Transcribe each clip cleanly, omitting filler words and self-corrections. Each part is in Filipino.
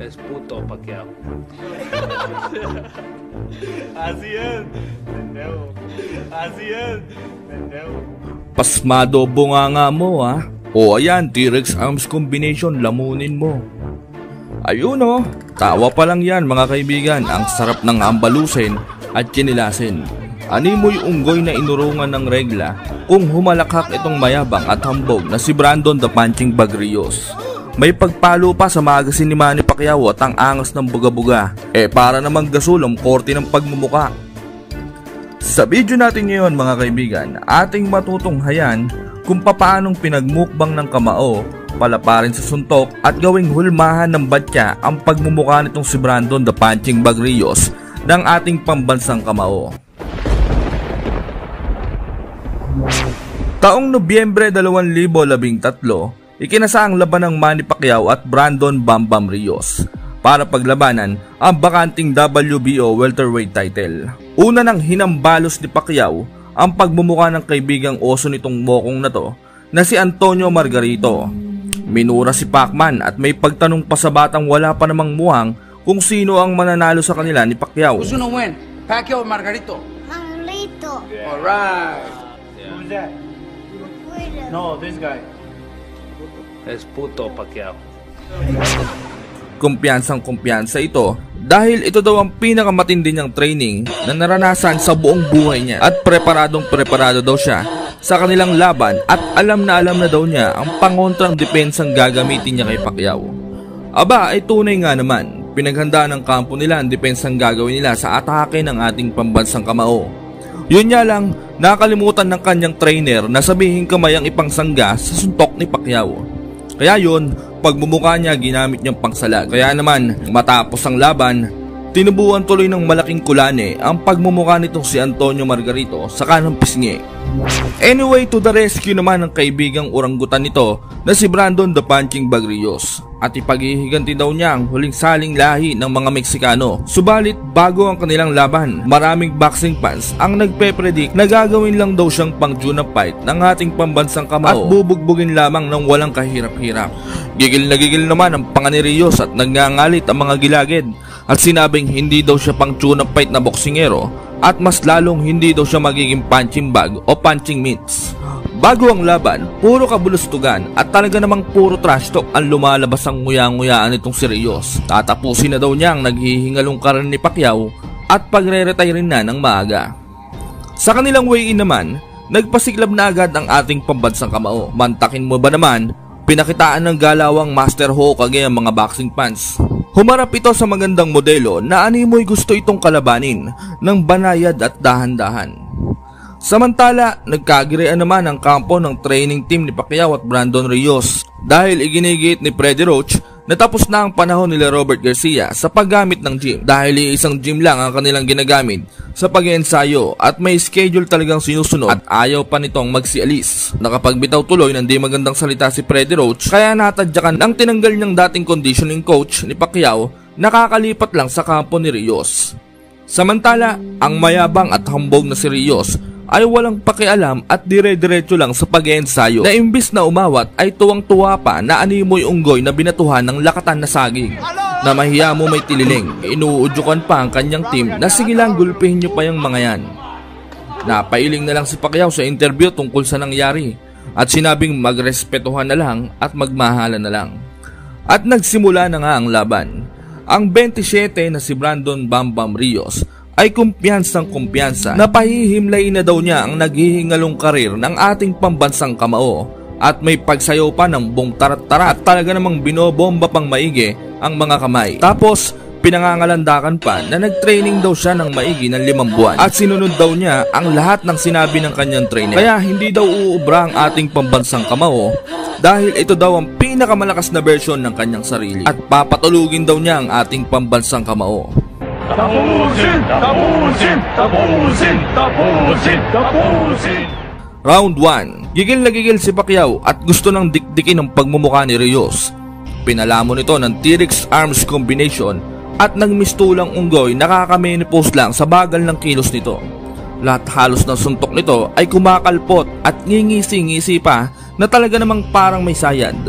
Es puto Pacquiao. Así es, pendejo. Así es, pendejo. Pasmado bunganga mo ha. O ayan, T-Rex Arms Combination, lamunin mo. Ayun o, tawa pa lang yan mga kaibigan. Ang sarap ng ambalusin at chinilasin. Animoy unggoy na inurungan ng regla kung humalakhak itong mayabang at hambog na si Brandon the Punching Bag Rios. May pagpalo pa sa magasin ni Manny Pacquiao at ang angas ng buga-buga. Para namang gasol ang korte ng pagmumuka. Sa video natin ngayon mga kaibigan, ating matutunghayan kung papaanong pinagmukbang ng kamao, palaparin sa suntok at gawing hulmahan ng batya ang pagmumuka nitong si Brandon the Punching Bag Rios ng ating pambansang kamao. Taong Nobyembre 2013, ikinasa ang laban ng Manny Pacquiao at Brandon Bam Bam Rios para paglabanan ang bakanting WBO welterweight title. Una nang hinambalos ni Pacquiao ang pagmumuka ng kaibigang oso nitong mokong na to na si Antonio Margarito. Minura si Pacman at may pagtanong pa sa batang wala pa namang muhang kung sino ang mananalo sa kanila ni Pacquiao. Who's gonna win? Pacquiao or Margarito? Margarito. Yeah. Alright. Who's that? No, this guy. Es puto Pacquiao. Kumpiyansang-kumpiyansa ito dahil ito daw ang pinakamatindi niyang training na naranasan sa buong buhay niya at preparado daw siya sa kanilang laban at alam na daw niya ang pangontrang depensang gagamitin niya kay Pacquiao. Aba ay tunay nga naman, pinaghandaan ng kampo nila ang depensang gagawin nila sa atake ng ating pambansang kamao. Yun nga lang, nakalimutan ng kanyang trainer na sabihin kamay ang ipangsangga sa suntok ni Pacquiao. Kaya yun, pagmumukha niya ginamit niyang pangsalag. Kaya naman, matapos ang laban, tinubuan tuloy ng malaking kulane ang pagmumukha nitong si Antonio Margarito sa kanang pisngi. Anyway, to the rescue naman ng kaibigang oranggutan nito na si Brandon the Punching Bag Rios at ipaghihiganti daw niya ang huling saling lahi ng mga Meksikano. Subalit bago ang kanilang laban, maraming boxing fans ang nagpe-predict na gagawin lang daw siyang pang-tune-up fight ng ating pambansang kamao at bubugbugin lamang ng walang kahirap-hirap. Gigil na gigil naman ang panga ni Rios at nagngangalit ang mga gilagid at sinabing hindi daw siya pang-tune-up fight na boksingero at mas lalong hindi daw siya magiging punching bag o punching mitts. Bago ang laban, puro kabulustugan at talaga namang puro trash talk ang lumalabas ang nguya-nguyaan nitong si Rios. Tatapusin na daw niya ang naghihingalong karan ni Pacquiao at pagre-retire rin na ng maaga. Sa kanilang weigh-in naman, nagpasiklab na agad ang ating pambansang kamao. Mantakin mo ba naman, pinakitaan ng galawang Master Hokage ang mga boxing fans. Humarap ito sa magandang modelo na animoy gusto itong kalabanin ng banayad at dahan-dahan. Samantala, nagkagirian naman ang kampo ng training team ni Pacquiao at Brandon Rios dahil iginigit ni Freddie Roach na tapos na ang panahon nila Robert Garcia sa paggamit ng gym dahil isang gym lang ang kanilang ginagamit sa pag-iensayo at may schedule talagang sinusunod at ayaw pa nitong magsialis. Nakapagbitaw tuloy ng di magandang salita si Freddie Roach kaya natadyakan ang tinanggal niyang dating conditioning coach ni Pacquiao nakakalipat lang sa kampo ni Rios. Samantala, ang mayabang at hambog na si Rios ay walang pakialam at dire-diretso lang sa pag-iensayo na imbis na umawat ay tuwang-tuwa pa na animoy unggoy na binatuhan ng lakatan na saging. Na mahiya mo may tililing, inuudyukan pa ang kanyang team na sige lang gulpihin nyo pa yung mga yan. Napailing na lang si Pacquiao sa interview tungkol sa nangyari at sinabing magrespetuhan na lang at magmahalan na lang. At nagsimula na nga ang laban. Ang 27 na si Brandon Bam Bam Rios ay kumpiyansang-kumpiyansa na pahihimlay na daw niya ang naghihingalong karir ng ating pambansang kamao at may pagsayaw pa ng buong tarat-tarat at talaga namang binobomba pang maigi ang mga kamay. Tapos pinangangalandakan pa na nagtraining daw siya ng maigi ng 5 buwan at sinunod daw niya ang lahat ng sinabi ng kanyang trainer. Kaya hindi daw uubra ang ating pambansang kamao dahil ito daw ang pinakamalakas na version ng kanyang sarili at papatulugin daw niya ang ating pambansang kamao. Tapusin! Tapusin! Tapusin! Tapusin! Tapusin! Round 1. Gigil na gigil si Pacquiao at gusto nang dikdikin ang pagmumukha ni Rios. Pinalamon ito ng T-Rex Arms Combination at nagmistulang unggoy nakaka-menopause lang sa bagal ng kilos nito. Lahat halos ng suntok nito ay kumakalpot at ngingisi-ngisi pa na talaga namang parang may sayad.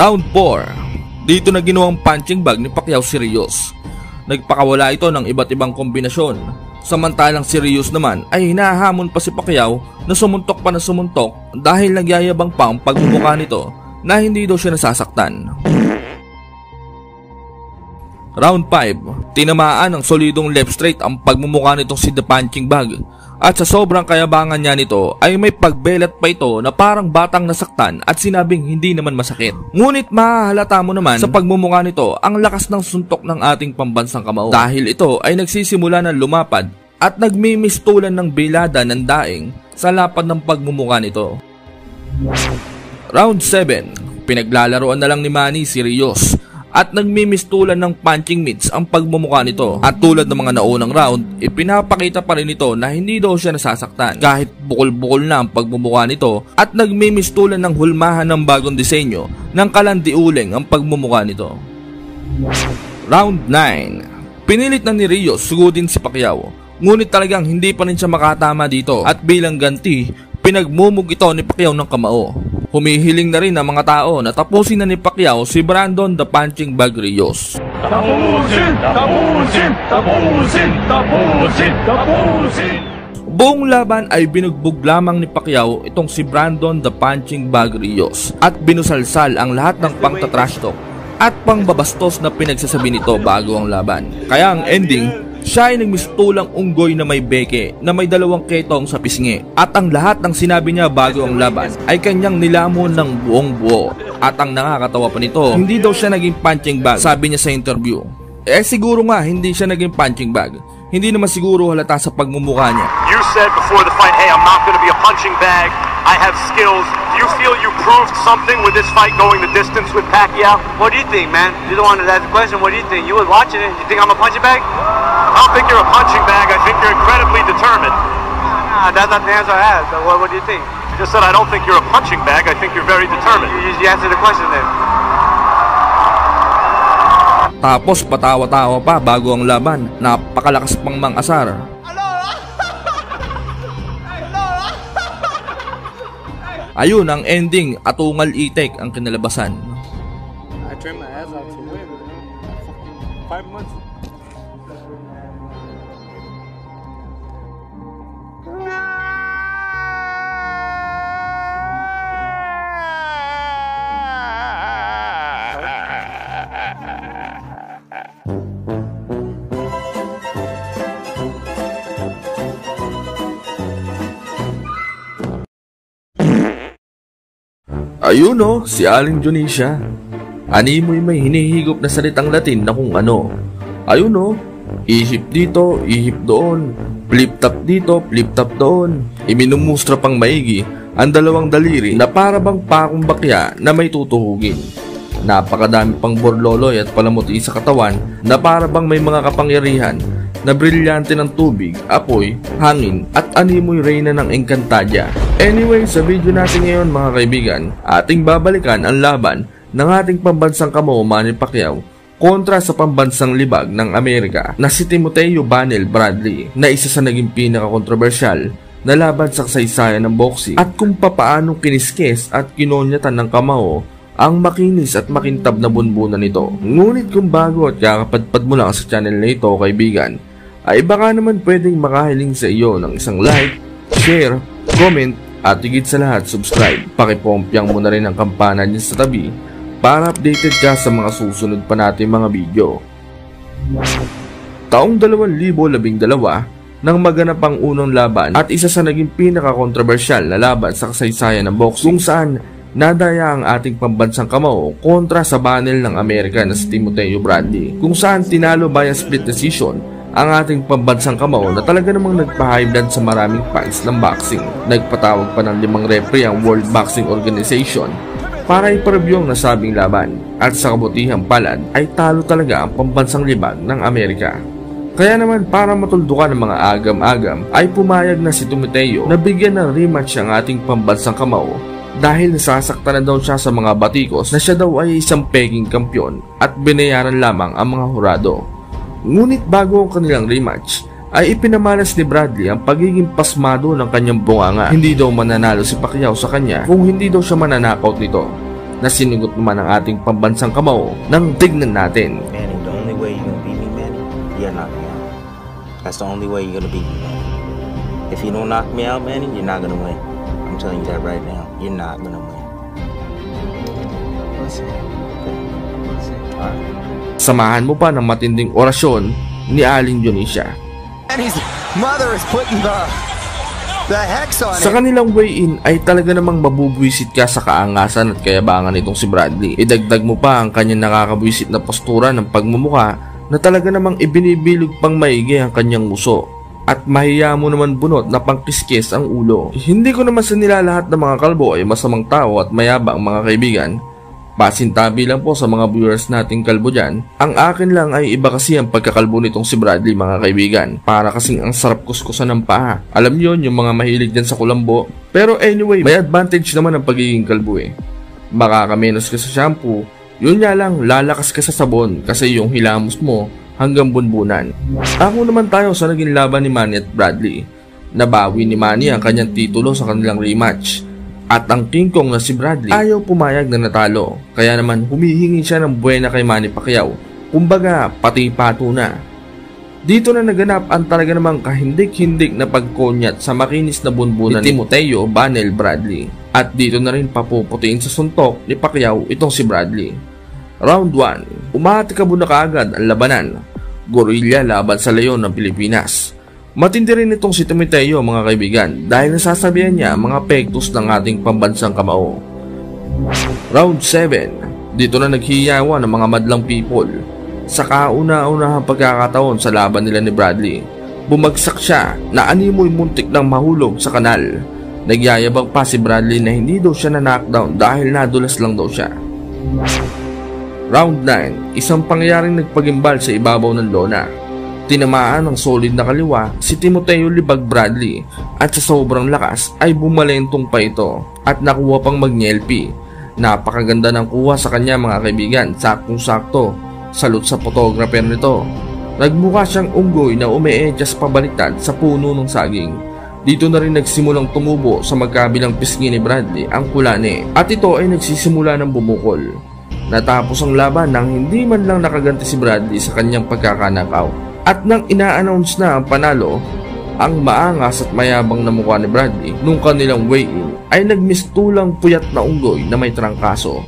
Round 4. Dito na ginawang punching bag ni Pacquiao si Rios. Nagpakawala ito ng iba't ibang kombinasyon. Samantalang si Rios naman ay hinahamon pa si Pacquiao na sumuntok pa na sumuntok dahil nagyayabang pa ang pagmumukha nito na hindi daw siya nasasaktan. Round 5. Tinamaan ng solidong left straight ang pagmumukha nitong si The Punching Bag. At sa sobrang kayabangan niya nito ay may pagbelat pa ito na parang batang nasaktan at sinabing hindi naman masakit. Ngunit mahahalata mo naman sa pagmumukha nito ang lakas ng suntok ng ating pambansang kamao. Dahil ito ay nagsisimula ng lumapad at nagmimistulan ng bilada ng daing sa lapad ng pagmumukha nito. Round 7. Pinaglalaroan na lang ni Manny si Rios at nagmimistulan ng punching mitts ang pagmumukha nito. At tulad ng mga naunang round, ipinapakita pa rin ito na hindi daw siya nasasaktan kahit bukol-bukol na ang pagmumukha nito at nagmimistulan ng hulmahan ng bagong disenyo ng kalandiuling ang pagmumukha nito. Round 9. Pinilit na ni Rios sugudin si Pacquiao, ngunit talagang hindi pa rin siya makatama dito at bilang ganti, pinagmumug ito ni Pacquiao ng kamao. Humihiling na rin ang mga tao na tapusin na ni Pacquiao si Brandon The Punching Bag Rios. Tapusin! Tapusin! Tapusin! Tapusin! Tapusin! Buong laban ay binugbog lamang ni Pacquiao itong si Brandon The Punching Bag Rios at binusalsal ang lahat ng pangtatrash talk at pangbabastos na pinagsasabi nito bago ang laban. Kaya ang ending, siya ay nagmistulang unggoy na may beke na may 2 ketong sa pisngi. At ang lahat ng sinabi niya bago ang laban ay kanyang nilamon ng buong buo. At ang nakakatawa pa nito, hindi daw siya naging punching bag, sabi niya sa interview. Siguro nga hindi siya naging punching bag. Hindi naman siguro halata sa pagmumukha niya. You said before the fight, hey, I'm not going to be a punching bag. I have skills. Do you feel you proved something with this fight going the distance with Pacquiao? What do you think, man? You're the one that asked the question. What do you think? You were watching it. You think I'm a punching bag? I don't think you're a punching bag. I think you're incredibly determined. Nah, that's not the answer I asked. What do you think? You just said I don't think you're a punching bag. I think you're very determined. You answered the question then. Tapos patawa-tawa pa bago ang laban. Napakalakas pang mang-asar. Ayun ang ending, atungal itek ang kinalabasan. I trained my ass off to win, man. 5 months. Ayun o, si Aling Dionisia. Animoy may hinihigop na salitang Latin na kung ano. Ayun o, ihip dito, ihip doon, flip-top dito, flip-top doon. Iminumustra pang maigi ang 2 daliri na para bang pakong bakya na may tutuhugin. Napakadami pang borloloy at palamuti sa katawan na para bang may mga kapangyarihan na brilyante ng tubig, apoy, hangin at animoy reyna ng Encantadia. Anyway, sa video natin ngayon mga kaibigan, ating babalikan ang laban ng ating pambansang kamao Manny Pacquiao kontra sa pambansang libag ng Amerika na si Timoteo Banel Bradley na isa sa naging pinaka-kontrobersyal na laban sa kasaysayan ng boxing at kung papaanong kiniskes at kinonyatan ng kamao ang makinis at makintab na bunbunan nito. Ngunit kung bago at kakapadpad mo lang sa channel na ito kaibigan, ay baka naman pwedeng makahiling sa iyo ng isang like, share, comment at higit sa lahat subscribe. Pakipompyang mo na rin ang kampana dyan sa tabi para updated ka sa mga susunod pa natin mga video. Taong 2012 nang maganap ang unang laban at isa sa naging pinaka-kontrobersyal na laban sa kasaysayan ng boxing kung saan nadaya ang ating pambansang kamao kontra sa Banel ng Amerika na si Timoteo Bradley kung saan tinalo by a split decision ang ating pambansang kamao na talaga namang nagpa-high blood sa maraming fans ng boxing. Nagpatawag pa ng 5 referee ang World Boxing Organization para ipareview ang nasabing laban at sa kabutihang palad ay talo talaga ang pambansang libag ng Amerika. Kaya naman para matuldukan ng mga agam-agam ay pumayag na si Timoteo na bigyan ng rematch ang ating pambansang kamao dahil nasasaktan na daw siya sa mga batikos na siya daw ay isang peking kampyon at binayaran lamang ang mga hurado. Ngunit bago ang kanilang rematch ay ipinamalas ni Bradley ang pagiging pasmado ng kanyang bunganga. Hindi daw mananalo si Pacquiao sa kanya kung hindi daw siya mananakaut nito. na sinugot naman ng ating pambansang kamao nang tignan natin. Manny, the only way you're gonna beat me, Manny, you gotta knock me out. That's the only way you're gonna beat me, Manny. If you don't knock me out, Manny, you're not gonna win. I'm telling you that right now. You're not gonna win. Alright. Samahan mo pa ng matinding orasyon ni Aling Dionisia. Manny's mother is putting the hex on Sa kanilang way-in ay talaga namang mabubwisit ka sa kaangasan at kayabangan nitong si Bradley. Idagdag mo pa ang kanyang nakakabwisit na postura ng pagmumukha na talaga namang ibinibilog pang maigi ang kanyang nguso. At mahiya mo naman bunot na pangkiskis ang ulo. Hindi ko naman sa nilalahat ng mga kalbo ay masamang tao at mayabang mga kaibigan. Pasintabi lang po sa mga viewers nating kalbo dyan. Ang akin lang ay iba kasi ang pagkakalbo nitong si Bradley mga kaibigan. Para kasing ang sarap kuskusan ng paa. Alam nyo yung mga mahilig dyan sa kulambo. Pero anyway, may advantage naman ang pagiging kalbo eh. Makakamenos ka sa shampoo. Yun nga lang, lalakas ka sa sabon kasi yung hilamos mo hanggang bunbunan. Ako naman tayo sa naging laban ni Manny at Bradley. Nabawi ni Manny ang kanyang titulo sa kanilang rematch. At ang King Kong na si Bradley ayaw pumayag na natalo. Kaya naman humihingi siya ng buwena kay Manny Pacquiao. Kumbaga pati pato na. Dito na naganap ang talaga namang kahindik-hindik na pagkonyat sa makinis na bunbunan ni Timoteo Banel Bradley. At dito na rin papuputiin sa suntok ni Pacquiao itong si Bradley. Round 1. Umatikabo na kaagad ang labanan. Gorilla laban sa Leon ng Pilipinas. Matindi rin itong si Timoteo mga kaibigan dahil nasasabihan niya mga pektos ng ating pambansang kamao. Round 7. Dito na naghihiyawa ng mga madlang people. Sa kauna-unahang pagkakataon sa laban nila ni Bradley, bumagsak siya na animoy muntik ng mahulog sa kanal. Nagyayabang pa si Bradley na hindi daw siya na knockdown dahil nadulas lang daw siya. Round 9. Isang pangyayaring nagpagimbal sa ibabaw ng lona. Tinamaan ng solid na kaliwa si Timoteo Libag Bradley at sa sobrang lakas ay bumalentong pa ito at nakuha pang mag-NLP. Napakaganda ng kuha sa kanya mga kaibigan, saktong-sakto. Salute sa photographer nito. Nagmukha siyang unggoy na umeedyas pabaliktad sa puno ng saging. Dito na rin nagsimulang tumubo sa magkabilang pisngi ni Bradley ang kulane at ito ay nagsisimula ng bumukol. Natapos ang laban nang hindi man lang nakaganti si Bradley sa kanyang pagkaka-knockout. At nang ina-announce na ang panalo, ang maangas at mayabang na mukha ni Bradley nung kanilang weigh-in ay nagmistulang puyat na unggoy na may trangkaso.